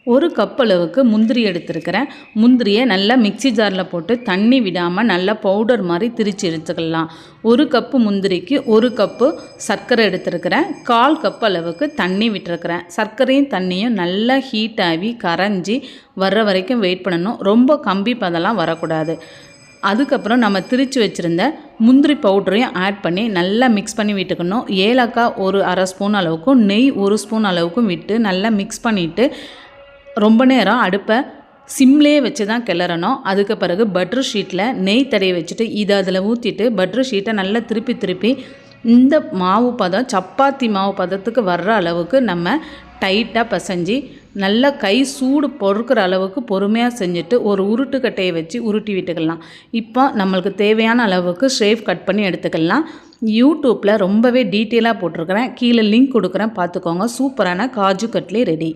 ஒரு கப் அளவுக்கு முந்திரி எடுத்துருக்கிறேன். முந்திரியை நல்லா மிக்சி ஜாரில் போட்டு தண்ணி விடாமல் நல்லா பவுடர் மாதிரி திரித்து எடுத்துக்கலாம். ஒரு கப்பு முந்திரிக்கு ஒரு கப்பு சர்க்கரை எடுத்துருக்கிறேன். 1/4 கப் அளவுக்கு தண்ணி விட்டுருக்கிறேன். சர்க்கரையும் தண்ணியும் நல்லா ஹீட் ஆகி கரைஞ்சி வர்ற வரைக்கும் வெயிட் பண்ணணும். ரொம்ப கம்பி பதெல்லாம் வரக்கூடாது. அதுக்கப்புறம் நம்ம திரித்து வச்சுருந்த முந்திரி பவுடரையும் ஆட் பண்ணி நல்லா மிக்ஸ் பண்ணி விட்டுக்கணும். ஏலக்காய் ஒரு 1/2 ஸ்பூன் அளவுக்கும் நெய் 1 ஸ்பூன் அளவுக்கும் விட்டு நல்லா மிக்ஸ் பண்ணிவிட்டு ரொம்ப நேரம் அடுப்பை சிம்லேயே வச்சு தான் கிளறணும். அதுக்கு பிறகு பட்டர் ஷீட்டில் நெய் தடவி வச்சுட்டு இதை அதில் ஊற்றிட்டு பட்டர் ஷீட்டை நல்லா திருப்பி இந்த மாவு பதம் சப்பாத்தி மாவு பதத்துக்கு வர்ற அளவுக்கு நம்ம டைட்டாக பிசைஞ்சு நல்லா கை சூடு பொறுக்கிற அளவுக்கு பொறுமையாக செஞ்சுட்டு ஒரு உருட்டுக்கட்டையை வச்சு உருட்டி விட்டுக்கலாம். இப்போ நம்மளுக்கு தேவையான அளவுக்கு ஷேப் கட் பண்ணி எடுத்துக்கலாம். யூடியூப்பில் ரொம்பவே டீட்டெயிலாக போட்டிருக்கிறேன். கீழே லிங்க் கொடுக்குறேன், பார்த்துக்கோங்க. சூப்பரான காஜு கட்லி ரெடி.